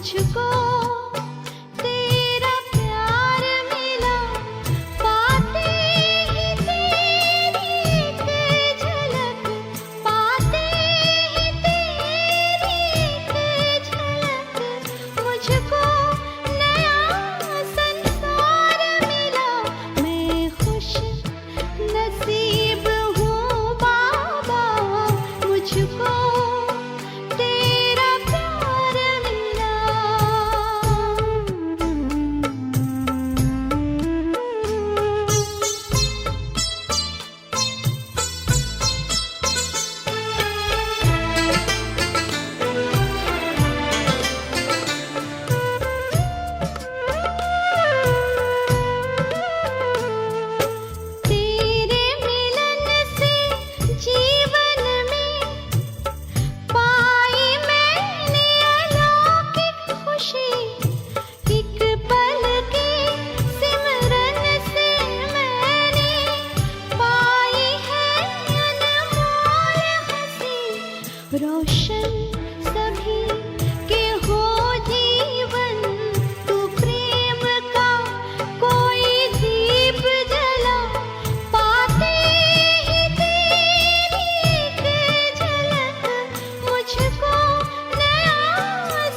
मुझको तेरा प्यार मिला, पाते ही तेरी एक झलक, पाते ही तेरी एक झलक, मुझको नया संसार मिला। मैं खुश नसीब हूँ बाबा, मुझको तेरा प्यार मिला। तेरे मिलन से जीवन में पाई मैंने अलौकिक खुशी, एक पल के सिमरन से मैंने पाई है अनमोल हंसी। रोशन सभी के हो जीवन, तू प्रेम का कोई दीप जला, पाते ही तेरी एक झलक, मुझको नया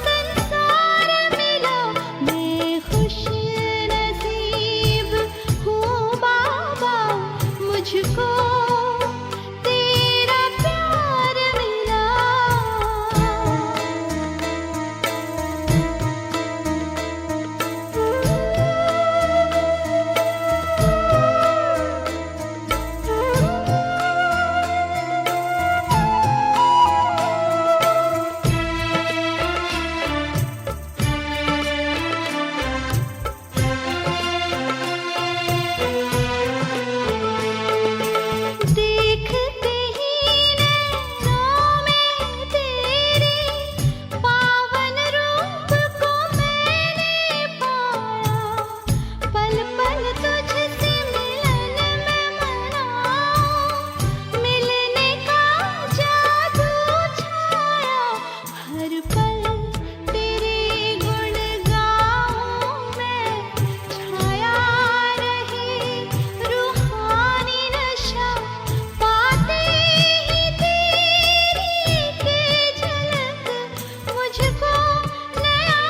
संसार मिला। मैं खुश नसीब हूँ बाबा, मुझको तेरा प्यार मिला। देखते ही नैनों में तेरे पावन रूप को मैंने पाया, पल पल तुझसे मिलन में मनाऊं, मिलने का जादू छाया। हर पल तेरे गुण गाऊं मैं, छाया रहे रूहानी नशा, पाते ही तेरी एक झलक, मुझको नया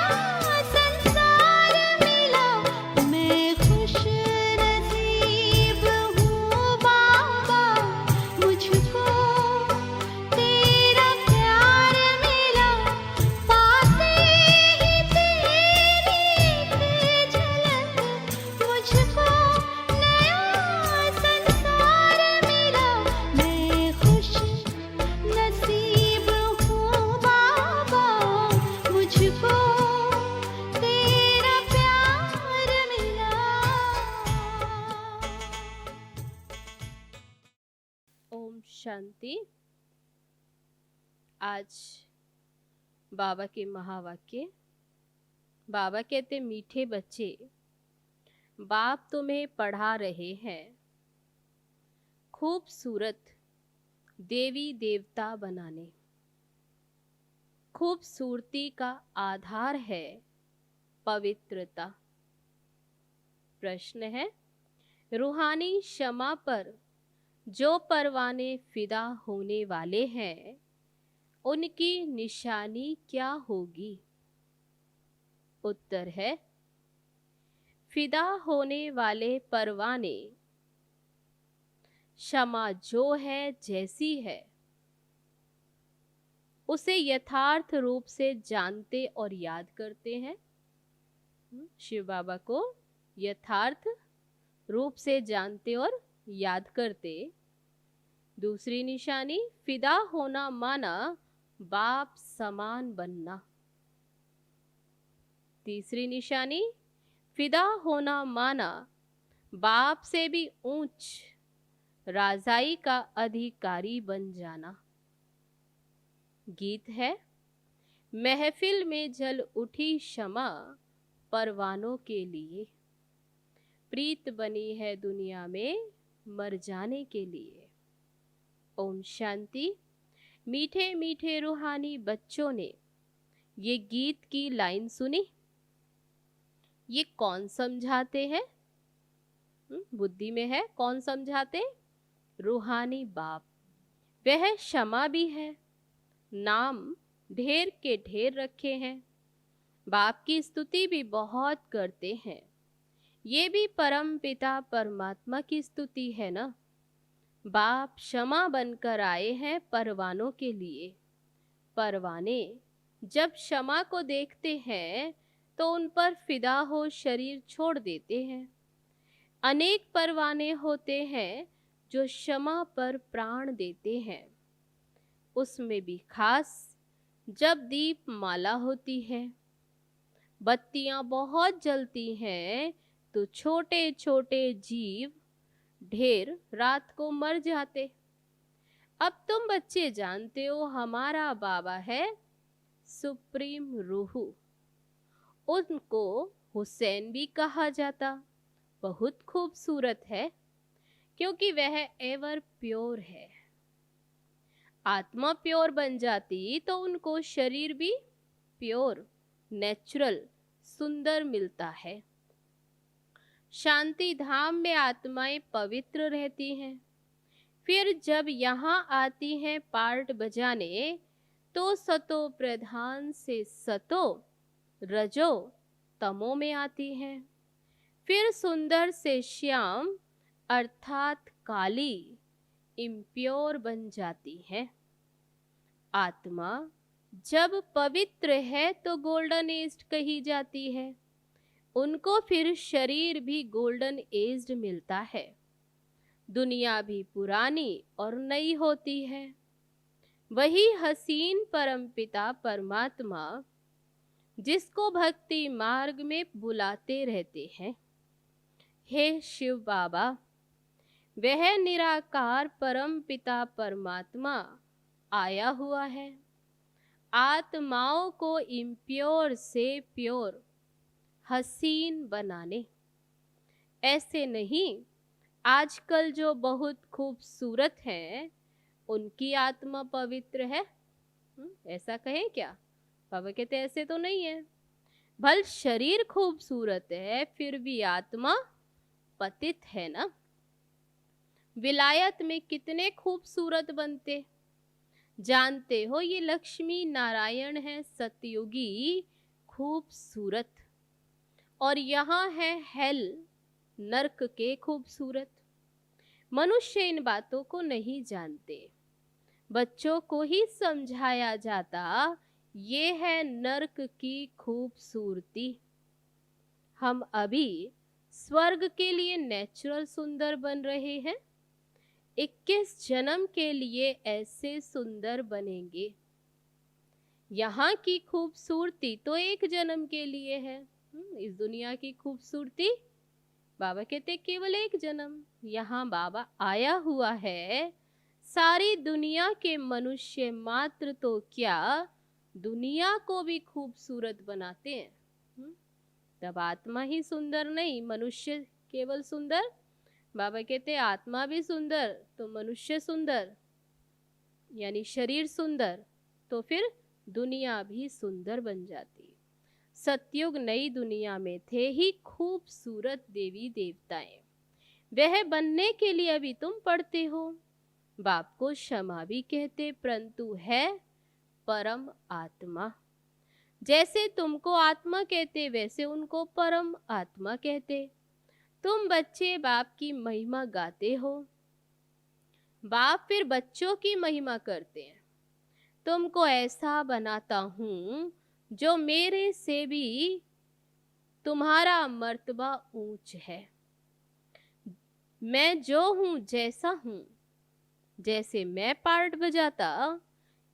संसार मिला। मैं खुश नसीब हूँ बाबा, मुझको तेरा प्यार मिला, पाते ही तेरी एक झलक, मुझको नया संसार मिला। मैं खुश नसीब हूँ बाबा, मुझको तेरा प्यार मिला। ओम शांति। आज बाबा के महावाक्य। बाबा कहते, मीठे बच्चे, बाप तुम्हें पढ़ा रहे हैं खूबसूरत देवी देवता बनाने। खूबसूरती का आधार है पवित्रता। प्रश्न है, रूहानी क्षमा पर जो परवाने फिदा होने वाले हैं, उनकी निशानी क्या होगी? उत्तर है, फिदा होने वाले परवाने क्षमा जो है जैसी है उसे यथार्थ रूप से जानते और याद करते हैं। शिव बाबा को यथार्थ रूप से जानते और याद करते। दूसरी निशानी, फिदा होना माना बाप समान बनना। तीसरी निशानी, फिदा होना माना बाप से भी ऊंच राजाई का अधिकारी बन जाना। गीत है, महफिल में जल उठी क्षमा परवानों के लिए, प्रीत बनी है दुनिया में मर जाने के लिए। ओम शांति। मीठे मीठे रूहानी बच्चों ने ये गीत की लाइन सुनी? ये कौन समझाते हैं? बुद्धि में है, कौन समझाते? रूहानी बाप। वह क्षमा भी है, नाम ढेर के ढेर रखे हैं, बाप की स्तुति भी बहुत करते हैं। ये भी परम पिता परमात्मा की स्तुति है ना। बाप क्षमा बनकर आए हैं परवानों के लिए। परवाने जब क्षमा को देखते हैं तो उन पर फिदा हो शरीर छोड़ देते हैं। अनेक परवाने होते हैं जो क्षमा पर प्राण देते हैं। उसमें भी खास जब दीप माला होती है, बत्तियां बहुत जलती हैं, तो छोटे छोटे जीव ढेर रात को मर जाते। अब तुम बच्चे जानते हो हमारा बाबा है सुप्रीम रूह। उनको हुसैन भी कहा जाता। बहुत खूबसूरत है क्योंकि वह एवर प्योर है। आत्मा प्योर बन जाती तो उनको शरीर भी प्योर, नेचुरल, सुंदर मिलता है। शांति धाम में आत्माएं पवित्र रहती हैं। फिर जब यहाँ आती हैं पार्ट बजाने तो सतो प्रधान से सतो रजो तमो में आती हैं। फिर सुंदर से श्याम अर्थात काली इम्प्योर बन जाती है। आत्मा जब पवित्र है तो गोल्डन एज कही जाती है। उनको फिर शरीर भी गोल्डन एज मिलता है। दुनिया भी पुरानी और नई होती है। वही हसीन परमपिता परमात्मा जिसको भक्ति मार्ग में बुलाते रहते हैं। हे शिव बाबा, वह निराकार परमपिता परमात्मा आया हुआ है आत्माओं को इम्प्योर से प्योर, हसीन बनाने। ऐसे नहीं, आजकल जो बहुत खूबसूरत हैं उनकी आत्मा पवित्र है। ऐसा कहें क्या? बाबा कहते ऐसे तो नहीं है। भल शरीर खूबसूरत है फिर भी आत्मा पतित है ना। विलायत में कितने खूबसूरत बनते जानते हो? ये लक्ष्मी नारायण है सतयुगी खूबसूरत, और यहाँ है हेल नरक के खूबसूरत। मनुष्य इन बातों को नहीं जानते। बच्चों को ही समझाया जाता ये है नरक की खूबसूरती। हम अभी स्वर्ग के लिए नेचुरल सुंदर बन रहे हैं। 21 जन्म के लिए ऐसे सुंदर बनेंगे। यहाँ की खूबसूरती तो एक जन्म के लिए है। इस दुनिया की खूबसूरती बाबा कहते केवल एक जन्म। यहाँ बाबा आया हुआ है सारी दुनिया के मनुष्य मात्र तो क्या दुनिया को भी खूबसूरत बनाते हैं। तब आत्मा ही सुंदर नहीं, मनुष्य केवल सुंदर। बाबा कहते आत्मा भी सुंदर तो मनुष्य सुंदर, यानी शरीर सुंदर तो फिर दुनिया भी सुंदर बन जाती। सतयुग नई दुनिया में थे ही खूबसूरत देवी देवताएं। वह बनने के लिए अभी तुम पढ़ते हो। बाप को क्षमा भी कहते परंतु है परम आत्मा। जैसे तुमको आत्मा कहते वैसे उनको परम आत्मा कहते। तुम बच्चे बाप की महिमा गाते हो, बाप फिर बच्चों की महिमा करते हैं। तुमको ऐसा बनाता हूँ जो मेरे से भी तुम्हारा मर्तबा ऊंच है। मैं जो हूँ जैसा हूँ, जैसे मैं पार्ट बजाता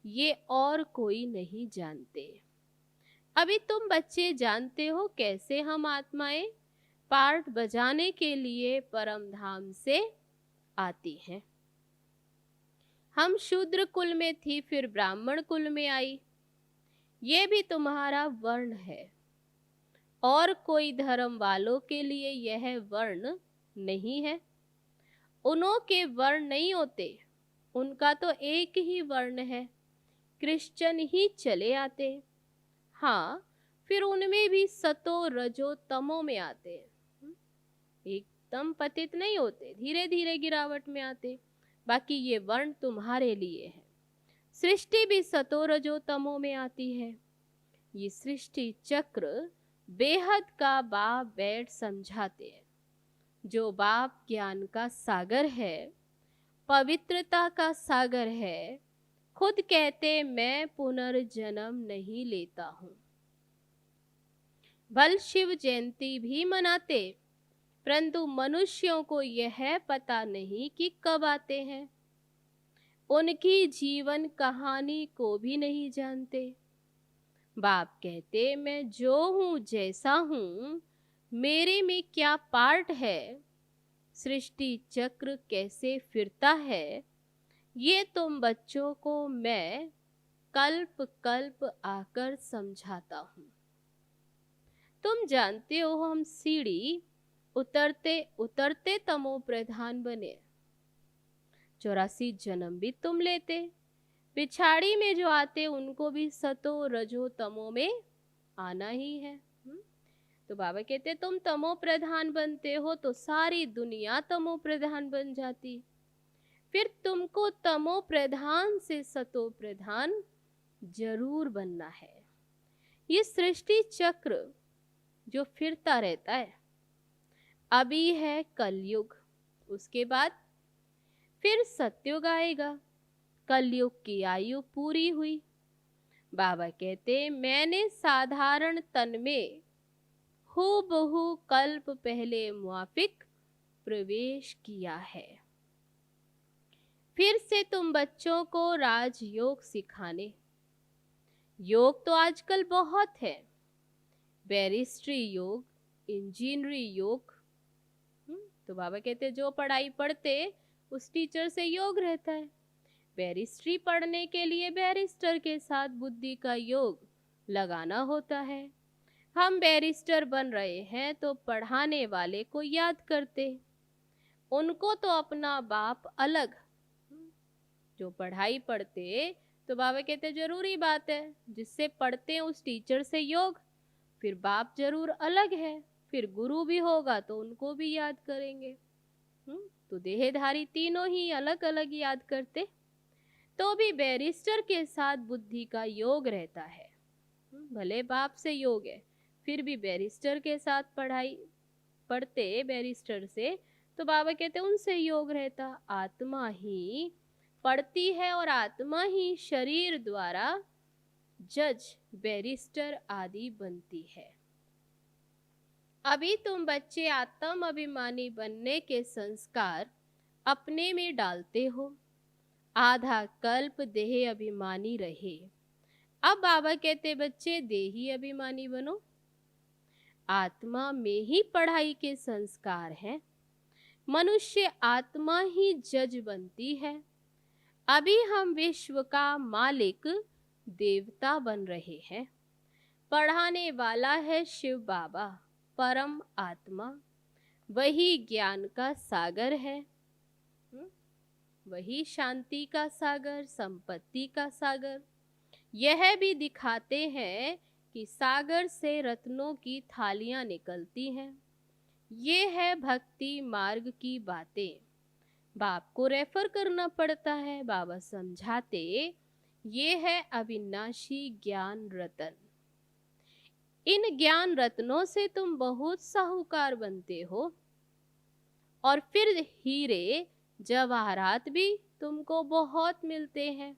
ये और कोई नहीं जानते। अभी तुम बच्चे जानते हो कैसे हम आत्माएं पार्ट बजाने के लिए परम धाम से आती हैं। हम शूद्र कुल में थी फिर ब्राह्मण कुल में आई। ये भी तुम्हारा वर्ण है और कोई धर्म वालों के लिए यह वर्ण नहीं है। उन्हों के वर्ण नहीं होते, उनका तो एक ही वर्ण है। क्रिश्चियन ही चले आते। हाँ, फिर उनमें भी सतो रजो तमो में आते हैं। एकदम पतित नहीं होते, धीरे धीरे गिरावट में आते। बाकी ये वर्ण तुम्हारे लिए है। सृष्टि भी सतो रजो तमो में आती है। ये सृष्टि चक्र बेहद का बाप बैठ समझाते हैं। जो बाप ज्ञान का सागर है, पवित्रता का सागर है, खुद कहते मैं पुनर्जन्म नहीं लेता हूं। भल शिव जयंती भी मनाते, परंतु मनुष्यों को यह पता नहीं कि कब आते हैं। उनकी जीवन कहानी को भी नहीं जानते। बाप कहते मैं जो हूं, जैसा हूं, मेरे में क्या पार्ट है, सृष्टि चक्र कैसे फिरता है, ये तुम बच्चों को मैं कल्प कल्प आकर समझाता हूं। तुम जानते हो हम सीढ़ी उतरते उतरते तमो प्रधान बने। 84 जन्म भी तुम लेते, पिछाड़ी में जो आते उनको भी सतो रजो तमो में आना ही है। तो बाबा कहते तुम तमो प्रधान बनते हो तो सारी दुनिया तमो प्रधान बन जाती। फिर तुमको तमो प्रधान से सतो प्रधान जरूर बनना है। ये सृष्टि चक्र जो फिरता रहता है, अभी है कलयुग, उसके बाद फिर सतयुग आएगा। कलयुग की आयु पूरी हुई। बाबा कहते मैंने साधारण तन में हूबहू कल्प पहले मुआफिक प्रवेश किया है। फिर से तुम बच्चों को राजयोग सिखाने। योग तो आजकल बहुत है, बैरिस्ट्री योग, इंजीनियरी योग। तो बाबा कहते जो पढ़ाई पढ़ते उस टीचर से योग रहता है। बैरिस्ट्री पढ़ने के लिए बैरिस्टर के साथ बुद्धि का योग लगाना होता है। हम बैरिस्टर बन रहे हैं तो पढ़ाने वाले को याद करते। उनको तो अपना बाप अलग। जो पढ़ाई पढ़ते तो बाबा कहते जरूरी बात है, जिससे पढ़ते हैं उस टीचर से योग, फिर बाप जरूर अलग है, फिर गुरु भी होगा तो उनको भी याद करेंगे। तो देहधारी तीनों ही अलग अलग याद करते, तो भी बैरिस्टर के साथ बुद्धि का योग रहता है। भले बाप से योग है, फिर भी बैरिस्टर के साथ पढ़ाई पढ़ते बैरिस्टर से, तो बाबा कहते उनसे योग रहता। आत्मा ही पढ़ती है और आत्मा ही शरीर द्वारा जज, बैरिस्टर आदि बनती है। अभी तुम बच्चे आत्म अभिमानी बनने के संस्कार अपने में डालते हो। आधा कल्प देह अभिमानी रहे। अब बाबा कहते बच्चे देही अभिमानी बनो। आत्मा में ही पढ़ाई के संस्कार हैं। मनुष्य आत्मा ही जज बनती है। अभी हम विश्व का मालिक देवता बन रहे हैं। पढ़ाने वाला है शिव बाबा, परम आत्मा। वही ज्ञान का सागर है, वही शांति का सागर, संपत्ति का सागर। यह भी दिखाते हैं कि सागर से रत्नों की थालियां निकलती हैं। ये है भक्ति मार्ग की बातें। बाप को रेफर करना पड़ता है। बाबा समझाते ये है अविनाशी ज्ञान रतन। इन ज्ञान रत्नों से तुम बहुत साहूकार बनते हो, और फिर हीरे जवाहरात भी तुमको बहुत मिलते हैं।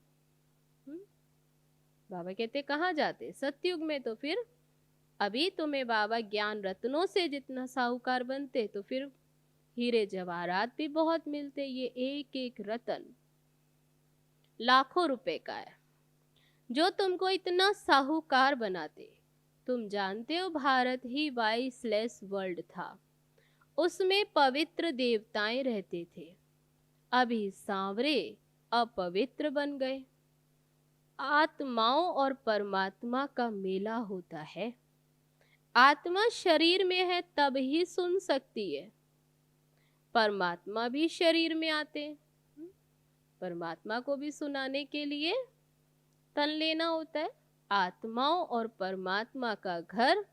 बाबा कहते कहाँ जाते? सतयुग में। तो फिर अभी तुम्हें बाबा ज्ञान रत्नों से जितना साहूकार बनते, तो फिर हीरे जवाहरात भी बहुत मिलते। ये एक एक रतन लाखों रुपए का है, जो तुमको इतना साहूकार बनाते। तुम जानते हो भारत ही वाइसलेस वर्ल्ड था, उसमें पवित्र देवताएं रहते थे। अभी सांवरे अपवित्र बन गए। आत्माओं और परमात्मा का मेला होता है। आत्मा शरीर में है तब ही सुन सकती है। परमात्मा भी शरीर में आते। परमात्मा को भी सुनाने के लिए तन लेना होता है। आत्माओं और परमात्मा का घर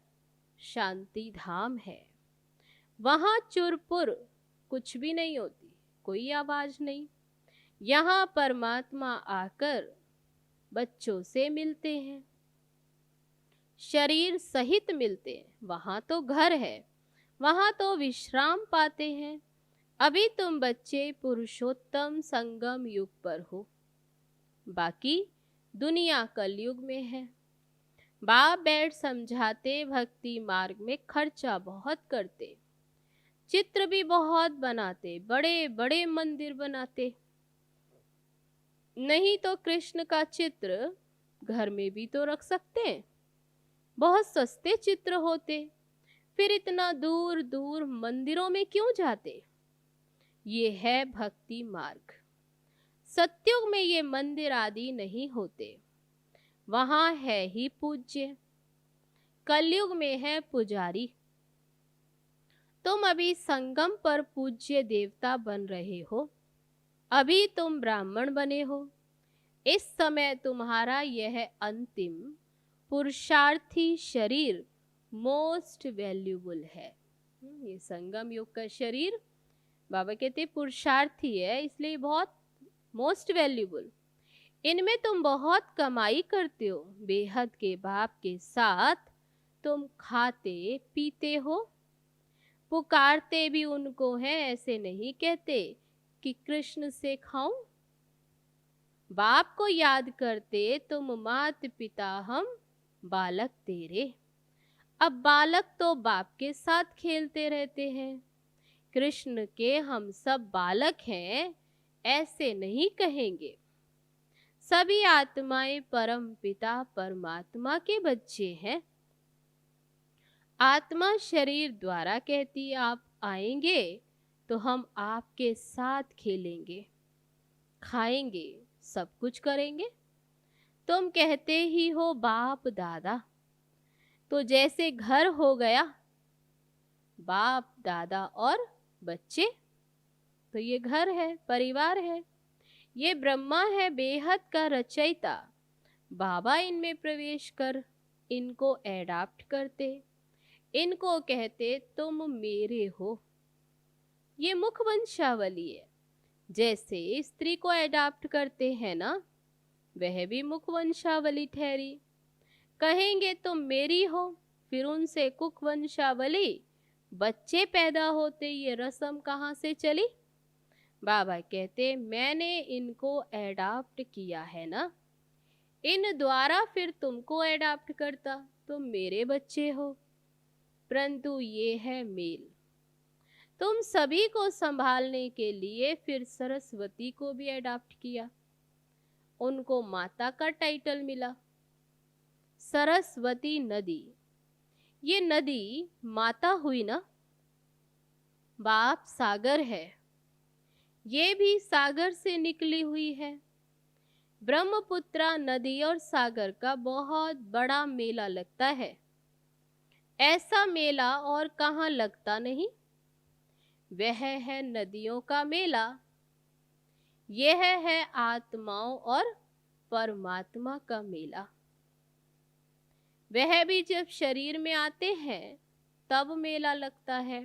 शांति धाम है। वहां चुरपुर कुछ भी नहीं होती, कोई आवाज नहीं। यहाँ परमात्मा आकर बच्चों से मिलते हैं, शरीर सहित मिलते हैं। वहां तो घर है, वहां तो विश्राम पाते हैं। अभी तुम बच्चे पुरुषोत्तम संगम युग पर हो, बाकी दुनिया कलयुग में है। बाप बैठ समझाते, भक्ति मार्ग में खर्चा बहुत करते, चित्र भी बहुत बनाते, बड़े बड़े मंदिर बनाते। नहीं तो कृष्ण का चित्र घर में भी तो रख सकते हैं, बहुत सस्ते चित्र होते। फिर इतना दूर दूर मंदिरों में क्यों जाते? ये है भक्ति मार्ग। सत्युग में ये मंदिर आदि नहीं होते, वहां है ही पूज्य। कलयुग में है पुजारी। तुम अभी संगम पर पूज्य देवता बन रहे हो, अभी तुम ब्राह्मण बने हो। इस समय तुम्हारा यह अंतिम पुरुषार्थी शरीर मोस्ट वैल्यूबल है। ये संगम युग का शरीर बाबा कहते पुरुषार्थी है, इसलिए बहुत मोस्ट वैल्यूबल। इनमें तुम बहुत कमाई करते हो, बेहद के बाप के साथ तुम खाते पीते हो। पुकारते भी उनको हैं, ऐसे नहीं कहते कि कृष्ण से खाऊं। बाप को याद करते तुम, मात पिता हम बालक तेरे। अब बालक तो बाप के साथ खेलते रहते हैं, कृष्ण के हम सब बालक हैं ऐसे नहीं कहेंगे। सभी आत्माएं परम पिता परमात्मा के बच्चे हैं। आत्मा शरीर द्वारा कहती आप आएंगे तो हम आपके साथ खेलेंगे, खाएंगे, सब कुछ करेंगे। तुम कहते ही हो बाप दादा, तो जैसे घर हो गया बाप दादा और बच्चे, तो ये घर है, परिवार है। ये ब्रह्मा है बेहद का रचयिता। बाबा इनमें प्रवेश कर इनको एडाप्ट करते, इनको कहते तुम मेरे हो। ये मुख वंशावली है, जैसे स्त्री को एडाप्ट करते हैं ना, वह भी मुख वंशावली ठहरी। कहेंगे तुम मेरी हो, फिर उनसे कुख वंशावली बच्चे पैदा होते, ये रस्म कहाँ से चली? बाबा कहते मैंने इनको एडाप्ट किया है ना, इन द्वारा फिर तुमको एडाप्ट करता, तुम मेरे बच्चे हो। परंतु ये है मेल। तुम सभी को संभालने के लिए फिर सरस्वती को भी एडाप्ट किया, उनको माता का टाइटल मिला। सरस्वती नदी, ये नदी माता हुई ना। बाप सागर है, ये भी सागर से निकली हुई है। ब्रह्मपुत्रा नदी और सागर का बहुत बड़ा मेला लगता है, ऐसा मेला और कहाँ लगता नहीं। वह है नदियों का मेला, यह है आत्माओं और परमात्मा का मेला। वह भी जब शरीर में आते हैं तब मेला लगता है।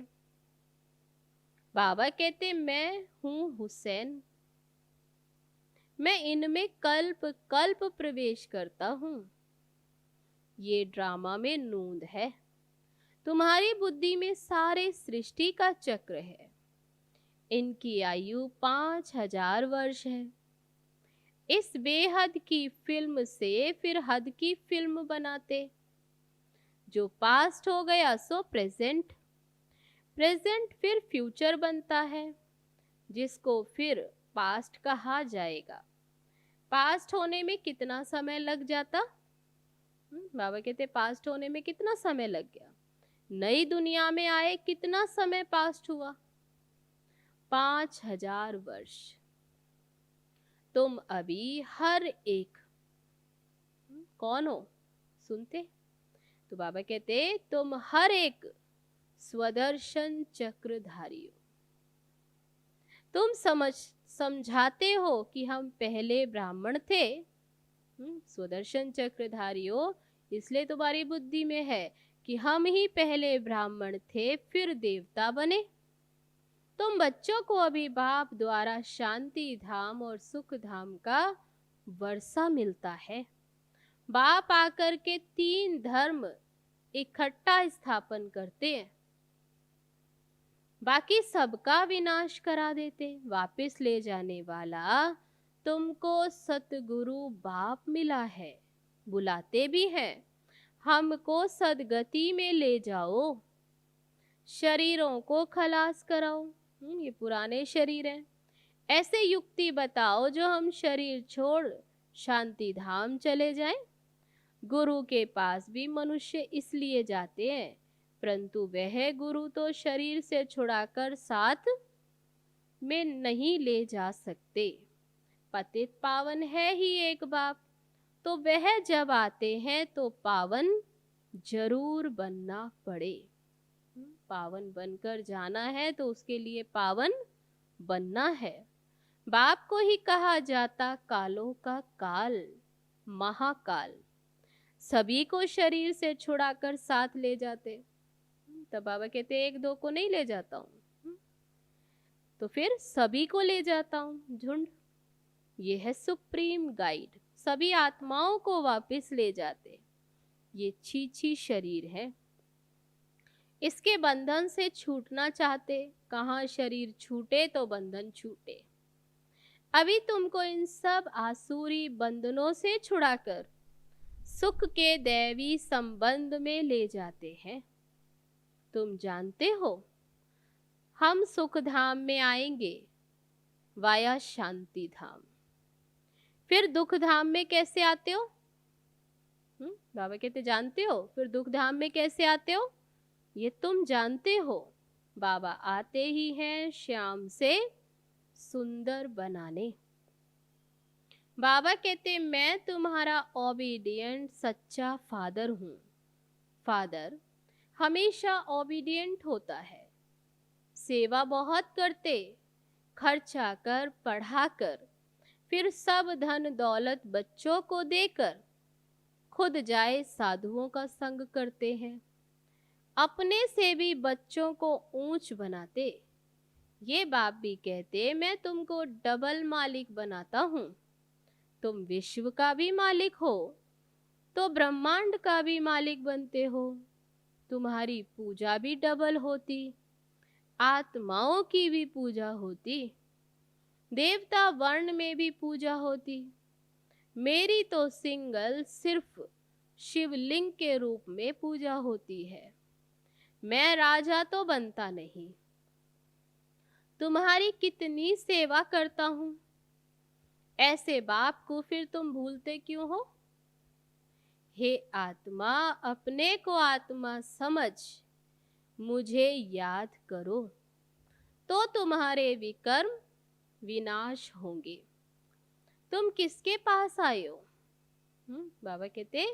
बाबा कहते मैं हूं हुसैन, मैं इनमें कल्प कल्प प्रवेश करता हूं। ये ड्रामा में नूंद है, तुम्हारी बुद्धि में सारे सृष्टि का चक्र है। इनकी आयु 5000 वर्ष है। इस बेहद की फिल्म से फिर हद की फिल्म बनाते। जो पास्ट हो गया सो प्रेजेंट, प्रेजेंट फिर फ्यूचर बनता है, जिसको फिर पास्ट कहा जाएगा। पास्ट होने में कितना समय लग जाता? बाबा कहते पास्ट होने में कितना समय लग गया। नई दुनिया में आए कितना समय पास्ट हुआ? 5000 वर्ष। तुम अभी हर एक कौन हो सुनते? तो बाबा कहते तुम हर एक स्वदर्शन चक्रधारी हो। तुम समझाते हो कि हम पहले ब्राह्मण थे, सुदर्शन चक्रधारी हो, इसलिए तुम्हारी बुद्धि में है कि हम ही पहले ब्राह्मण थे फिर देवता बने। तुम बच्चों को अभी बाप द्वारा शांति धाम और सुख धाम का वर्षा मिलता है। बाप आकर के 3 धर्म इकट्ठा स्थापन करते हैं, बाकी सबका विनाश करा देते। वापस ले जाने वाला तुमको सतगुरु बाप मिला है, बुलाते भी हैं, हमको सदगति में ले जाओ, शरीरों को खलास कराओ। ये पुराने शरीर हैं, ऐसे युक्ति बताओ जो हम शरीर छोड़ शांति धाम चले जाएं। गुरु के पास भी मनुष्य इसलिए जाते हैं, परंतु वह गुरु तो शरीर से छुड़ाकर साथ में नहीं ले जा सकते। पतित पावन है ही एक बाप, तो वह जब आते हैं तो पावन जरूर बनना पड़े। पावन बनकर जाना है तो उसके लिए पावन बनना है। बाप को ही कहा जाता कालों का काल, महाकाल। सभी को शरीर से छुड़ाकर साथ ले जाते। तब बाबा कहते 1-2 को नहीं ले जाता हूं, तो फिर सभी को ले जाता हूं, झुंड। ये है सुप्रीम गाइड, सभी आत्माओं को वापस ले जाते। ये छी शरीर है, इसके बंधन से छूटना चाहते। कहाँ शरीर छूटे तो बंधन छूटे। अभी तुमको इन सब आसुरी बंधनों से छुड़ाकर सुख के दैवी संबंध में ले जाते हैं। तुम जानते हो हम सुख धाम में आएंगे वाया शांति धाम। फिर दुख धाम में कैसे आते हो? बाबा कहते जानते हो फिर दुख धाम में कैसे आते हो? ये तुम जानते हो। बाबा आते ही हैं श्याम से सुंदर बनाने। बाबा कहते मैं तुम्हारा ओबीडिएंट सच्चा फादर हूँ। फादर हमेशा ओबीडिएंट होता है, सेवा बहुत करते, खर्चा कर, पढ़ा कर, फिर सब धन दौलत बच्चों को देकर खुद जाए साधुओं का संग करते हैं। अपने से भी बच्चों को ऊंच बनाते। ये बाप भी कहते मैं तुमको डबल मालिक बनाता हूँ। तुम विश्व का भी मालिक हो तो ब्रह्मांड का भी मालिक बनते हो। तुम्हारी पूजा भी डबल होती, आत्माओं की भी पूजा होती, देवता वर्ण में भी पूजा होती। मेरी तो सिंगल सिर्फ शिवलिंग के रूप में पूजा होती है। मैं राजा तो बनता नहीं। तुम्हारी कितनी सेवा करता हूं, ऐसे बाप को फिर तुम भूलते क्यों हो? हे आत्मा, अपने को आत्मा समझ मुझे याद करो तो तुम्हारे विकर्म विनाश होंगे। तुम किसके पास आए हो? बाबा कहते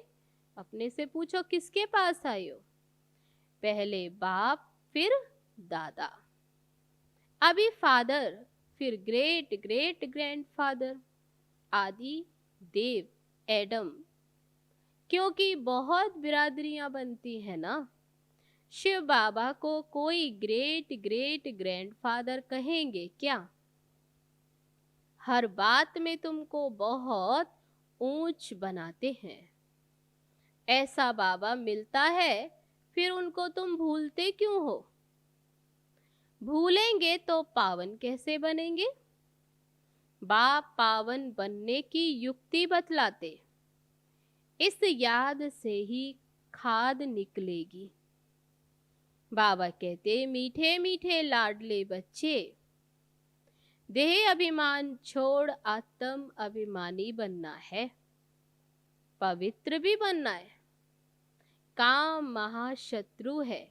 अपने से पूछो किसके पास आए हो? पहले बाप फिर दादा, अभी फादर, फिर ग्रेट ग्रेट ग्रैंडफादर, आदि देव एडम। क्योंकि बहुत बिरादरियां बनती है ना। शिव बाबा को कोई ग्रेट ग्रेट ग्रैंडफादर कहेंगे क्या? हर बात में तुमको बहुत ऊंच बनाते हैं। ऐसा बाबा मिलता है फिर उनको तुम भूलते क्यों हो? भूलेंगे तो पावन कैसे बनेंगे? बाप पावन बनने की युक्ति बतलाते। इस याद से ही खाद निकलेगी। बाबा कहते मीठे मीठे लाडले बच्चे, देह अभिमान छोड़ आत्म अभिमानी बनना है, पवित्र भी बनना है। काम महाशत्रु है।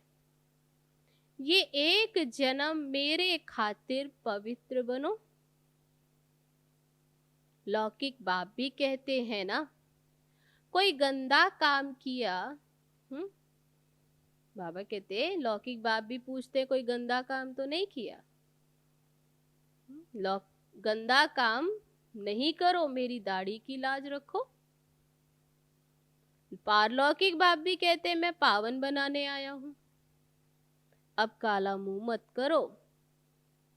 ये एक जन्म मेरे खातिर पवित्र बनो। लौकिक बाप भी कहते हैं ना, कोई गंदा काम किया। बाबा कहते लौकिक बाप भी पूछते कोई गंदा काम तो नहीं किया? गंदा काम नहीं करो, मेरी दाढ़ी की लाज रखो। पारलौकिक बाप भी कहते हैं मैं पावन बनाने आया हूं। अब काला मुंह मत करो,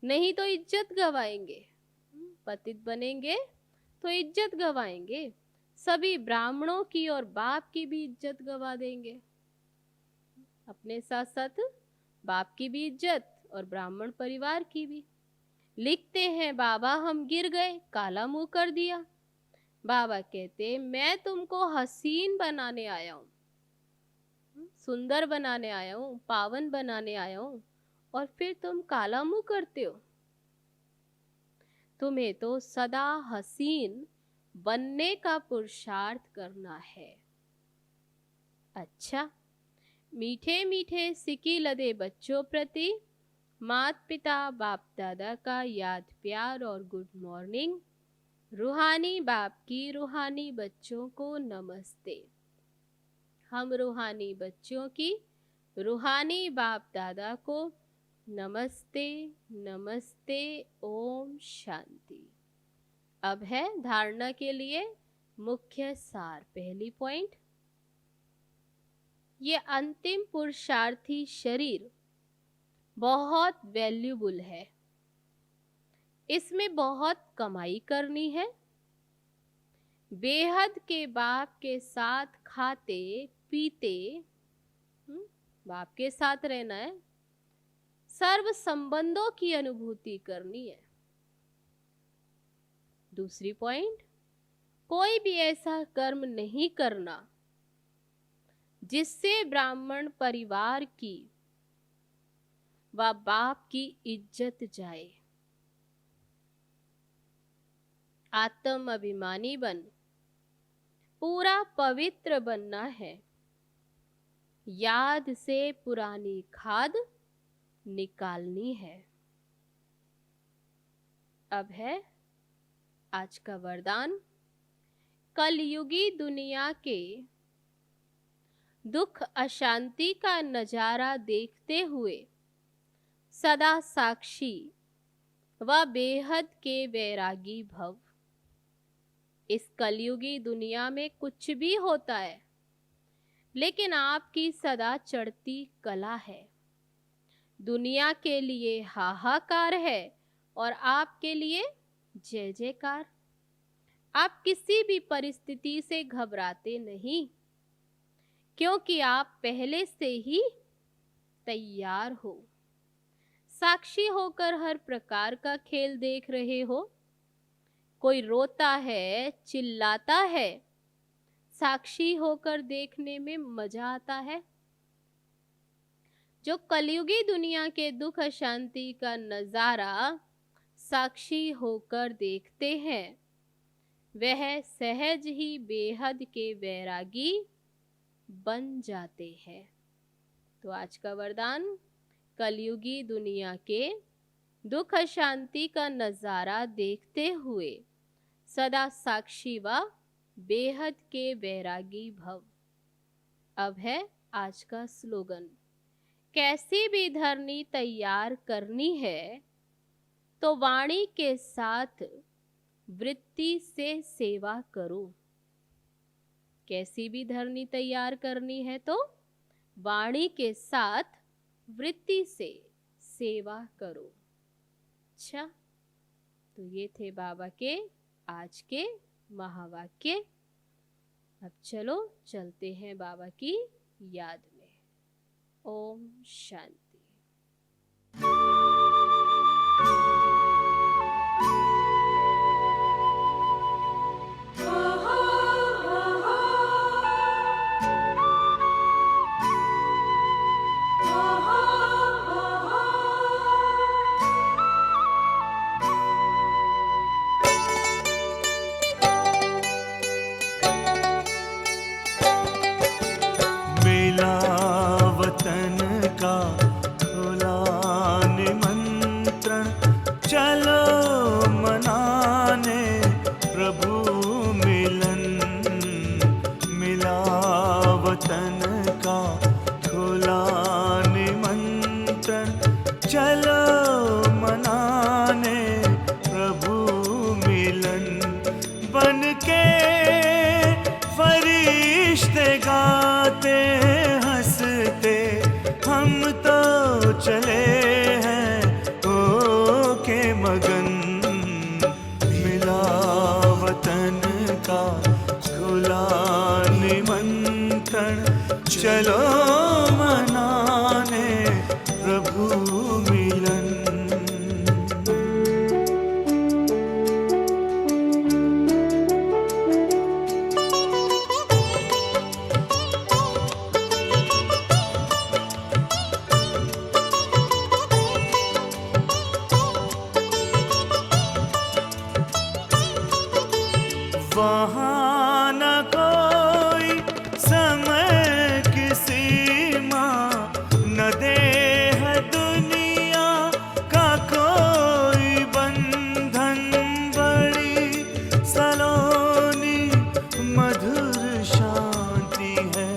नहीं तो इज्जत गवाएंगे। पतित बनेंगे तो इज्जत गवाएंगे, सभी ब्राह्मणों की और बाप की भी इज्जत गवा देंगे। अपने साथ साथ बाप की भी इज्जत और ब्राह्मण परिवार की भी। लिखते हैं बाबा हम गिर गए, काला मुंह कर दिया। बाबा कहते मैं तुमको हसीन बनाने आया हूं, सुंदर बनाने आया हूं, पावन बनाने आया हूं, और फिर तुम काला मुंह करते हो। तुम्हें तो सदा हसीन बनने का पुरुषार्थ करना है। अच्छा, मीठे मीठे सिकी लदे बच्चों प्रति माता पिता बाप दादा का याद प्यार और गुड मॉर्निंग। रूहानी बाप की रूहानी बच्चों को नमस्ते। हम रूहानी बच्चों की रूहानी बाप दादा को नमस्ते नमस्ते। ओम शांति। अब है धारणा के लिए मुख्य सार। पहली पॉइंट, ये अंतिम पुरुषार्थी शरीर बहुत वैल्यूबल है, इसमें बहुत कमाई करनी है। बेहद के बाप के साथ खाते पीते, बाप के साथ रहना है, सर्व संबंधों की अनुभूति करनी है। दूसरी पॉइंट, कोई भी ऐसा कर्म नहीं करना जिससे ब्राह्मण परिवार की व बाप की इज्जत जाए। आत्म अभिमानी बन पूरा पवित्र बनना है। याद से पुरानी खाद निकालनी है। अब है आज का वरदान। कलयुगी दुनिया के दुख अशांति का नजारा देखते हुए सदा साक्षी व बेहद के वैरागी भव। इस कलयुगी दुनिया में कुछ भी होता है, लेकिन आपकी सदा चढ़ती कला है। दुनिया के लिए हाहाकार है और आपके लिए जय जयकार। आप किसी भी परिस्थिति से घबराते नहीं, क्योंकि आप पहले से ही तैयार हो। साक्षी होकर हर प्रकार का खेल देख रहे हो। कोई रोता है, चिल्लाता है, साक्षी होकर देखने में मजा आता है। जो कलयुगी दुनिया के दुख अशांति का नजारा साक्षी होकर देखते हैं, वह सहज ही बेहद के वैरागी बन जाते हैं। तो आज का वरदान, कलयुगी दुनिया के दुख अशांति का नजारा देखते हुए सदा साक्षी व बेहद के वैरागी भव। अब है आज का स्लोगन। कैसी भी धरनी तैयार करनी है तो वाणी के साथ वृत्ति से सेवा करो। कैसी भी धरनी तैयार करनी है तो वाणी के साथ वृत्ति से सेवा करो। अच्छा, तो ये थे बाबा के आज के महावाक्य। अब चलो चलते हैं बाबा की याद में। ओम शांति। मेला वतन का चले हैं हो के मगन, मिला वतन का खुला निमंत्रण, चलो मनाने प्रभु मिलन। वहाँ न कोई समय की सीमा, न देह दुनिया का कोई बंधन, बड़ी सलोनी मधुर शांति है,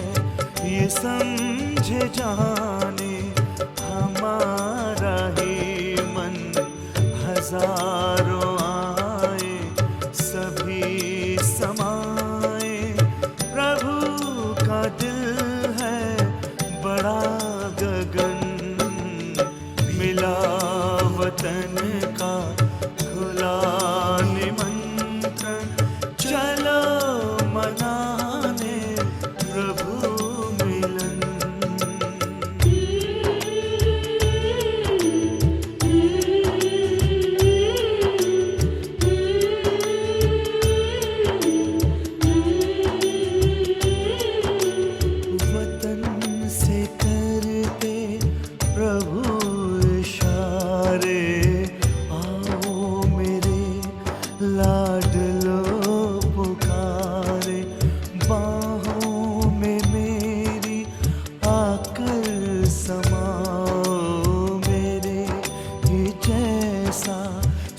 ये समझे जाने हमारा ही मन। हजारों आए सभी समाए, प्रभु का दिल है बड़ा गगन, मिला वतन का खुला निमंत्रण, चलो मनाने प्रभु मिलन। से करते प्रभु इशारे, आओ मेरे लाडलो पुकारे, बाहों में मेरी आकर समाओ, मेरे ही जैसा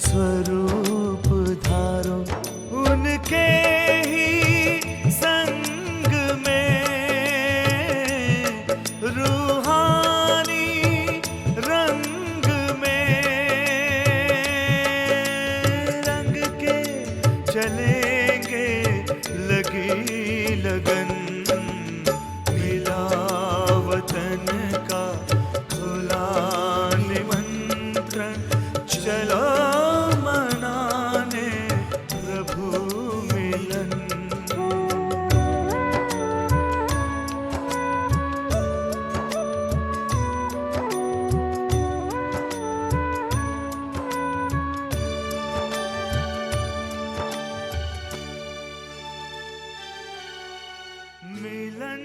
स्वरूप धारो, उनके ही संग में रूहानी रंग में रंग के चलेंगे लगी लगन, मिला वतन का खुला निमंत्रण, चलो मनाने प्रभु मिलन। मिलन